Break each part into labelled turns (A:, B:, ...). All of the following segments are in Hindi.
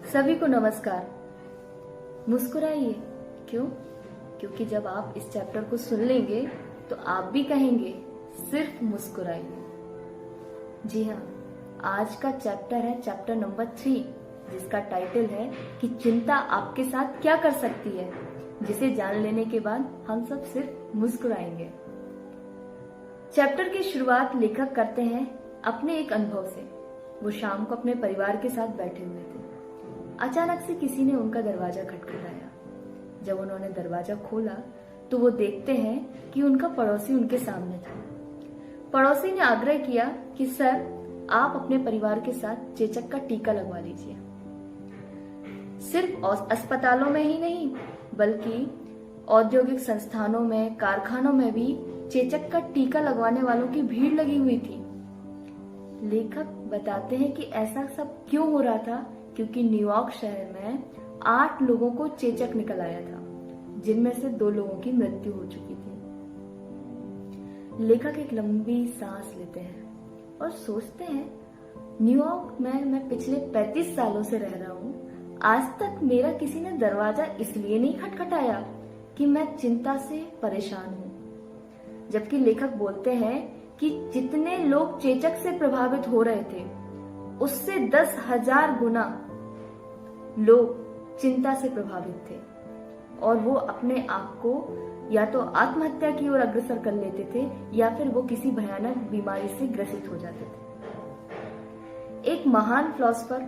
A: सभी को नमस्कार। मुस्कुराइए। क्यों? क्योंकि जब आप इस चैप्टर को सुन लेंगे तो आप भी कहेंगे सिर्फ मुस्कुराइए। जी हाँ, आज का चैप्टर है चैप्टर नंबर 3, जिसका टाइटल है कि चिंता आपके साथ क्या कर सकती है, जिसे जान लेने के बाद हम सब सिर्फ मुस्कुराएंगे। चैप्टर की शुरुआत लेखक करते हैं अपने एक अनुभव से। वो शाम को अपने परिवार के साथ बैठे हुए थे। अचानक से किसी ने उनका दरवाजा खटखटाया। जब उन्होंने दरवाजा खोला तो वो देखते हैं कि उनका पड़ोसी उनके सामने था। पड़ोसी ने आग्रह किया कि सर, आप अपने परिवार के साथ चेचक का टीका लगवा लीजिए। सिर्फ अस्पतालों में ही नहीं, बल्कि औद्योगिक संस्थानों में, कारखानों में भी चेचक का टीका लगवाने वालों की भीड़ लगी हुई थी। लेखक बताते हैं कि ऐसा सब क्यों हो रहा था, क्योंकि न्यूयॉर्क शहर में 8 लोगों को चेचक निकल आया था, जिनमें से 2 लोगों की मृत्यु हो चुकी थी। लेखक एक लंबी सांस लेते हैं और सोचते हैं, न्यूयॉर्क में मैं पिछले 35 सालों से रह रहा हूँ। आज तक मेरा किसी ने दरवाजा इसलिए नहीं खटखटाया कि मैं चिंता से परेशान हूँ। जबकि लेखक बोलते हैं कि जितने लोग चेचक से प्रभावित हो रहे थे, उससे 10,000 गुना लोग चिंता से प्रभावित थे, और वो अपने आप को या तो आत्महत्या की ओर अग्रसर कर लेते थे या फिर वो किसी भयानक बीमारी से ग्रसित हो जाते थे। एक महान फिलोसोफर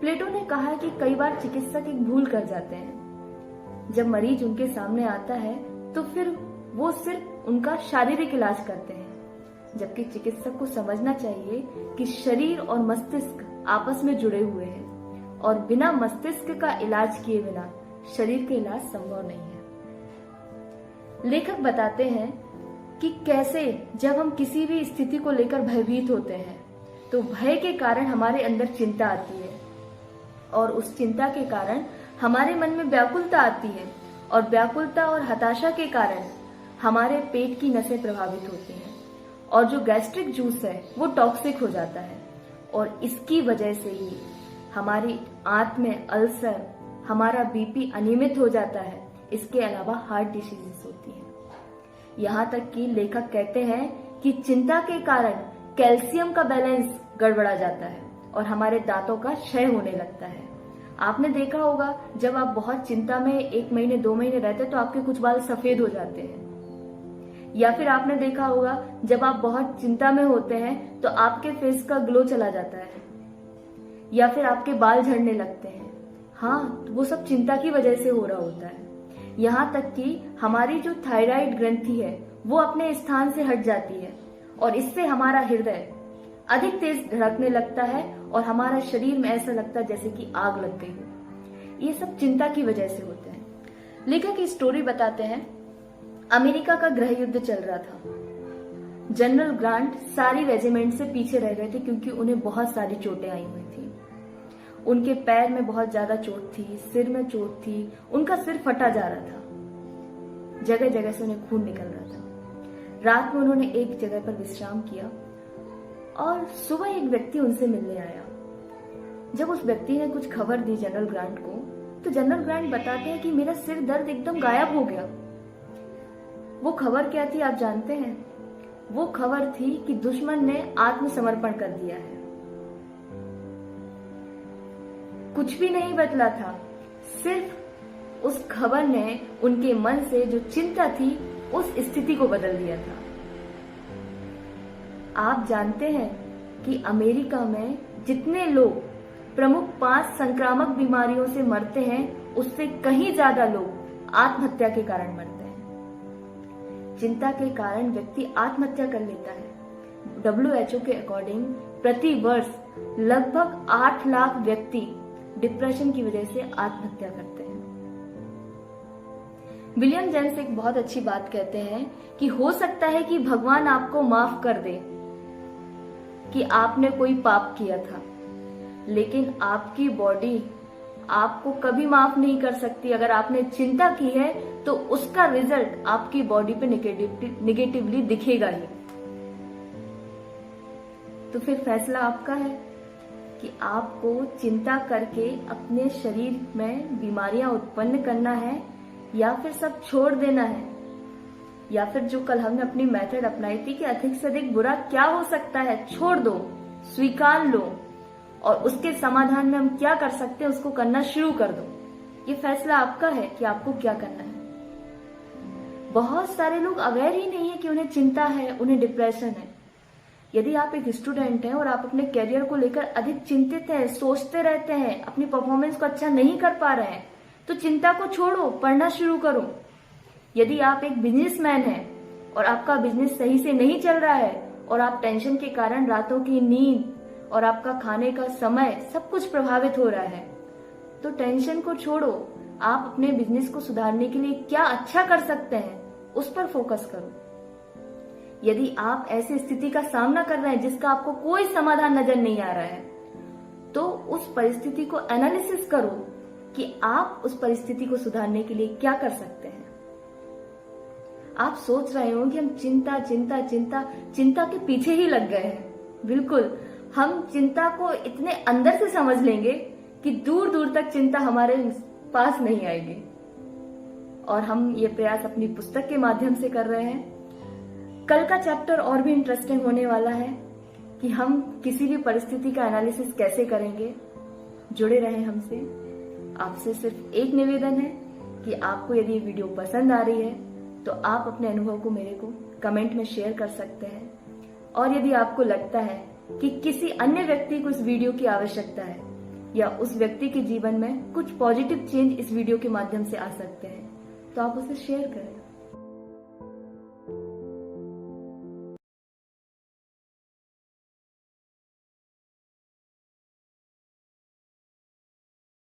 A: प्लेटो ने कहा है कि कई बार चिकित्सक एक भूल कर जाते हैं। जब मरीज उनके सामने आता है तो फिर वो सिर्फ उनका शारीरिक इलाज करते हैं, जबकि चिकित्सक को समझना चाहिए कि शरीर और मस्तिष्क आपस में जुड़े हुए हैं, और बिना मस्तिष्क का इलाज किए बिना शरीर का इलाज संभव नहीं है। लेखक बताते हैं कि कैसे जब हम किसी भी स्थिति को लेकर भयभीत होते हैं तो भय के कारण हमारे अंदर चिंता आती है, और उस चिंता के कारण हमारे मन में व्याकुलता आती है, और व्याकुलता और हताशा के कारण हमारे पेट की नसें प्रभावित होती हैं, और जो गैस्ट्रिक जूस है वो टॉक्सिक हो जाता है, और इसकी वजह से ही हमारी आंत में अल्सर, हमारा बीपी अनियमित हो जाता है। इसके अलावा हार्ट डिसीजेस होती हैं। यहाँ तक कि लेखक कहते हैं कि चिंता के कारण कैल्शियम का बैलेंस गड़बड़ा जाता है और हमारे दांतों का क्षय होने लगता है। आपने देखा होगा, जब आप बहुत चिंता में 1 महीने 2 महीने रहते तो आपके कुछ बाल सफेद हो जाते हैं, या फिर आपने देखा होगा जब आप बहुत चिंता में होते हैं तो आपके फेस का ग्लो चला जाता है, या फिर आपके बाल झड़ने लगते हैं। हाँ, वो सब चिंता की वजह से हो रहा होता है। यहाँ तक कि हमारी जो थायराइड ग्रंथि है वो अपने स्थान से हट जाती है, और इससे हमारा हृदय अधिक तेज धड़कने लगता है और हमारा शरीर में ऐसा लगता है जैसे कि आग लग गई हो। ये सब चिंता की वजह से होते हैं। लेखक की स्टोरी बताते हैं, अमेरिका का गृह युद्ध चल रहा था। जनरल ग्रांट सारी रेजिमेंट से पीछे रह गए थे क्योंकि उन्हें बहुत सारी चोटें आई हुई थी। उनके पैर में बहुत ज्यादा चोट थी, सिर में चोट थी, उनका सिर फटा जा रहा था, जगह जगह से उन्हें खून निकल रहा था। रात में उन्होंने एक जगह पर विश्राम किया और सुबह एक व्यक्ति उनसे मिलने आया। जब उस व्यक्ति ने कुछ खबर दी जनरल ग्रांट को, तो जनरल ग्रांट बताते हैं कि मेरा सिर दर्द एकदम गायब हो गया। वो खबर क्या थी आप जानते हैं? वो खबर थी कि दुश्मन ने आत्मसमर्पण कर दिया है। कुछ भी नहीं बदला था, सिर्फ उस खबर ने उनके मन से जो चिंता थी उस स्थिति को बदल दिया था। आप जानते हैं कि अमेरिका में जितने लोग प्रमुख 5 संक्रामक बीमारियों से मरते हैं, उससे कहीं ज्यादा लोग आत्महत्या के कारण मरते हैं। चिंता के कारण व्यक्ति आत्महत्या कर लेता है। WHO के अकॉर्डिंग प्रति वर्ष लगभग 8 लाख व्यक्ति डिप्रेशन की वजह से आत्महत्या करते हैं। विलियम जेम्स एक बहुत अच्छी बात कहते हैं कि हो सकता है कि भगवान आपको माफ कर दे कि आपने कोई पाप किया था, लेकिन आपकी बॉडी आपको कभी माफ नहीं कर सकती। अगर आपने चिंता की है तो उसका रिजल्ट आपकी बॉडी पे निगेटिवली दिखेगा ही। तो फिर फैसला आपका है। कि आपको चिंता करके अपने शरीर में बीमारियां उत्पन्न करना है या फिर सब छोड़ देना है, या फिर जो कल हमने अपनी मेथड अपनाई थी कि अधिक से अधिक बुरा क्या हो सकता है, छोड़ दो, स्वीकार लो और उसके समाधान में हम क्या कर सकते हैं उसको करना शुरू कर दो। ये फैसला आपका है कि आपको क्या करना है। बहुत सारे लोग अवेयर ही नहीं है कि उन्हें चिंता है, उन्हें डिप्रेशन है। यदि आप एक स्टूडेंट हैं और आप अपने करियर को लेकर अधिक चिंतित हैं, सोचते रहते हैं, अपनी परफॉर्मेंस को अच्छा नहीं कर पा रहे हैं, तो चिंता को छोड़ो, पढ़ना शुरू करो। यदि आप एक बिजनेसमैन हैं और आपका बिजनेस सही से नहीं चल रहा है और आप टेंशन के कारण रातों की नींद और आपका खाने का समय सब कुछ प्रभावित हो रहा है, तो टेंशन को छोड़ो। आप अपने बिजनेस को सुधारने के लिए क्या अच्छा कर सकते हैं उस पर फोकस करो। यदि आप ऐसी स्थिति का सामना कर रहे हैं जिसका आपको कोई समाधान नजर नहीं आ रहा है, तो उस परिस्थिति को एनालिसिस करो कि आप उस परिस्थिति को सुधारने के लिए क्या कर सकते हैं। आप सोच रहे हो कि हम चिंता चिंता चिंता चिंता के पीछे ही लग गए हैं। बिल्कुल, हम चिंता को इतने अंदर से समझ लेंगे कि दूर दूर तक चिंता हमारे पास नहीं आएगी। और हम ये प्रयास अपनी पुस्तक के माध्यम से कर रहे हैं। कल का चैप्टर और भी इंटरेस्टिंग होने वाला है कि हम किसी भी परिस्थिति का एनालिसिस कैसे करेंगे। जुड़े रहें हमसे। आपसे सिर्फ एक निवेदन है कि आपको यदि ये वीडियो पसंद आ रही है तो आप अपने अनुभव को मेरे को कमेंट में शेयर कर सकते हैं। और यदि आपको लगता है कि किसी अन्य व्यक्ति को इस वीडियो की आवश्यकता है या उस व्यक्ति के जीवन में कुछ पॉजिटिव चेंज इस वीडियो के माध्यम से आ सकते हैं, तो आप उसे शेयर करें।